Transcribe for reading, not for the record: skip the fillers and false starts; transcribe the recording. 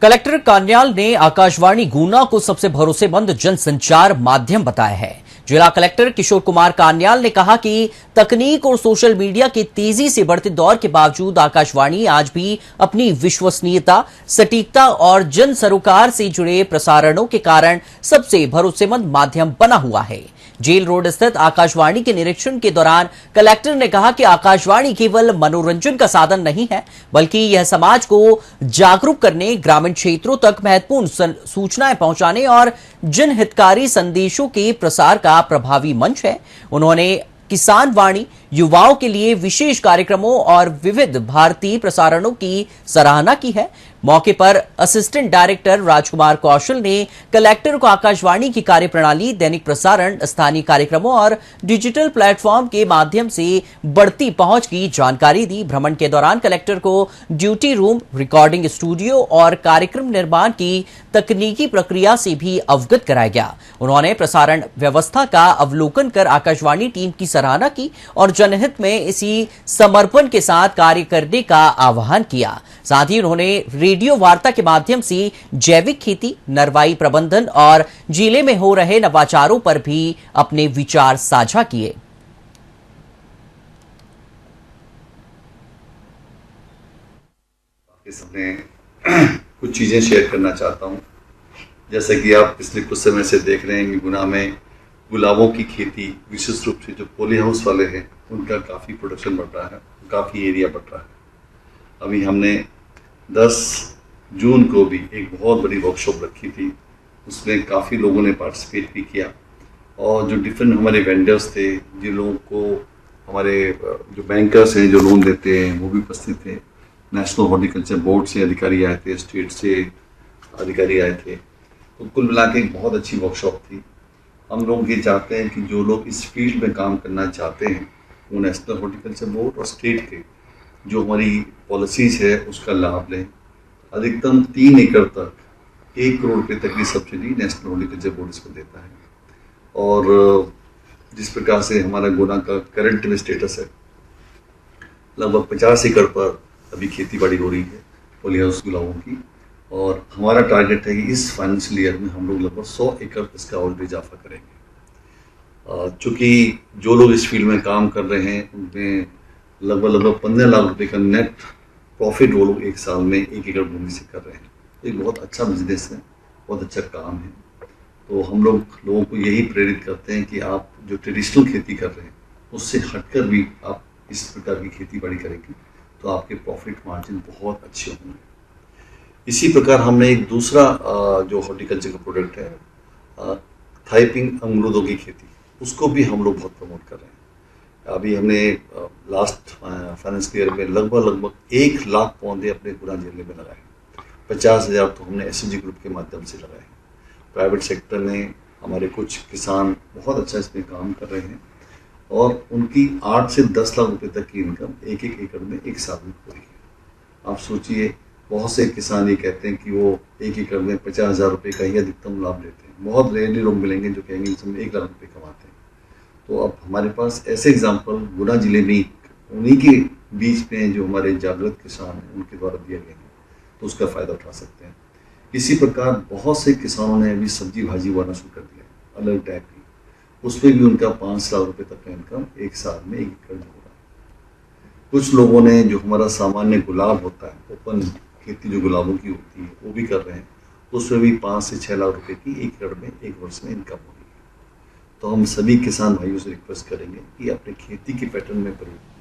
Collector Kanyal ने आकाशवाणी गुना को सबसे भरोसेमंद जनसंचार माध्यम बताया है। जिला कलेक्टर किशोर कुमार कान्याल ने कहा कि तकनीक और सोशल मीडिया के तेजी से बढ़ते दौर के बावजूद आकाशवाणी आज भी अपनी विश्वसनीयता, सटीकता और जन सरोकार से जुड़े प्रसारणों के कारण सबसे भरोसेमंद माध्यम बना हुआ है। जेल रोड स्थित आकाशवाणी के निरीक्षण के दौरान कलेक्टर ने कहा कि आकाशवाणी केवल मनोरंजन का साधन नहीं है, बल्कि यह समाज को जागरूक करने, ग्रामीण क्षेत्रों तक महत्वपूर्ण सूचनाएं पहुंचाने और जनहितकारी संदेशों के प्रसार का प्रभावी मंच है। उन्होंने किसान वाणी, युवाओं के लिए विशेष कार्यक्रमों और विविध भारतीय प्रसारणों की सराहना की है। मौके पर असिस्टेंट डायरेक्टर राजकुमार कौशल ने कलेक्टर को आकाशवाणी की कार्यप्रणाली, दैनिक प्रसारण, स्थानीय कार्यक्रमों और डिजिटल प्लेटफॉर्म के माध्यम से बढ़ती पहुंच की जानकारी दी। भ्रमण के दौरान कलेक्टर को ड्यूटी रूम, रिकॉर्डिंग स्टूडियो और कार्यक्रम निर्माण की तकनीकी प्रक्रिया से भी अवगत कराया गया। उन्होंने प्रसारण व्यवस्था का अवलोकन कर आकाशवाणी टीम की सराहना की और जनहित में इसी समर्पण के साथ कार्य करने का आह्वान किया। साथ ही उन्होंने रेडियो वार्ता के माध्यम से जैविक खेती, नरवाई प्रबंधन और जिले में हो रहे नवाचारों पर भी अपने विचार साझा किए। आपके सामने कुछ चीजें शेयर करना चाहता हूं। जैसा कि आप पिछले कुछ समय से देख रहे हैं कि गुना में गुलाबों की खेती, विशेष रूप से जो पॉली हाउस वाले हैं, उनका काफ़ी प्रोडक्शन बढ़ रहा है, काफ़ी एरिया बढ़ रहा है। अभी हमने 10 जून को भी एक बहुत बड़ी वर्कशॉप रखी थी, उसमें काफ़ी लोगों ने पार्टिसिपेट भी किया और जो डिफरेंट हमारे वेंडर्स थे, जिन लोगों को हमारे जो बैंकर्स हैं जो लोन देते हैं, वो भी उपस्थित थे। नेशनल हॉर्टिकल्चर बोर्ड से अधिकारी आए थे, स्टेट से अधिकारी आए थे। तो कुल मिला के एक बहुत अच्छी वर्कशॉप थी। हम लोग ये चाहते हैं कि जो लोग इस फील्ड में काम करना चाहते हैं, वो नेशनल हॉर्टिकल्चर बोर्ड और स्टेट के जो हमारी पॉलिसीज़ है उसका लाभ लें। अधिकतम 3 एकड़ तक 1 करोड़ रुपये तक की सब्सिडी नेशनल हॉर्टिकल्चर बोर्ड इसको देता है। और जिस प्रकार से हमारा गुना का करंट में स्टेटस है, लगभग 50 एकड़ पर अभी खेती बाड़ी हो रही है पॉली हाउस गुलाबों की, और हमारा टारगेट है कि इस फाइनेंशियल ईयर में हम लोग लगभग 100 एकड़ इसका और भी इजाफा करेंगे। चूँकि जो लोग इस फील्ड में काम कर रहे हैं उनमें लगभग 15 लाख रुपए का नेट प्रॉफिट वो लोग एक साल में 1 एकड़ भूमि से कर रहे हैं। तो एक बहुत अच्छा बिजनेस है, बहुत अच्छा काम है। तो हम लोगों को यही प्रेरित करते हैं कि आप जो ट्रेडिशनल खेती कर रहे हैं उससे हटकर भी आप इस प्रकार की खेती बाड़ी करेंगे तो आपके प्रॉफिट मार्जिन बहुत अच्छे होंगे। इसी प्रकार हमने एक दूसरा जो हॉर्टिकल्चर का प्रोडक्ट है, थाईपिंग अमरूदों की खेती, उसको भी हम लोग बहुत प्रमोट कर रहे हैं। अभी हमने लास्ट फाइनेंशियल ईयर में लगभग 1 लाख पौधे अपने गुना जिले में लगाए। 50,000 तो हमने एसएचजी ग्रुप के माध्यम से लगाए हैं। प्राइवेट सेक्टर में हमारे कुछ किसान बहुत अच्छा इसमें काम कर रहे हैं और उनकी 8 से 10 लाख रुपए तक की इनकम 1-1 एकड़ में एक साल में हो रही है। आप सोचिए, बहुत से किसान ये कहते हैं कि वो 1 एकड़ में 50,000 रुपये का ही अधिकतम लाभ लेते हैं। बहुत रेयरली लोग मिलेंगे जो कहेंगे इसमें 1 लाख रुपये कमाते हैं। तो अब हमारे पास ऐसे एग्जाम्पल गुना जिले में उन्हीं के बीच में जो हमारे जागृत किसान हैं उनके द्वारा दिए गए हैं, तो उसका फ़ायदा उठा सकते हैं। इसी प्रकार बहुत से किसानों ने अभी सब्जी भाजी उगाना शुरू कर दिया है, अलग टाइप की, उसमें भी उनका 5 लाख रुपये तक का इनकम एक साल में 1 एकड़ में हो रहा है। कुछ लोगों ने जो हमारा सामान्य गुलाब होता है, ओपन खेती जो गुलाबों की होती है, वो भी कर रहे हैं। उसमें भी 5 से 6 लाख रुपए की 1 एकड़ में 1 वर्ष में इनकम हो रही है। तो हम सभी किसान भाइयों से रिक्वेस्ट करेंगे कि अपने खेती के पैटर्न में परिवर्तन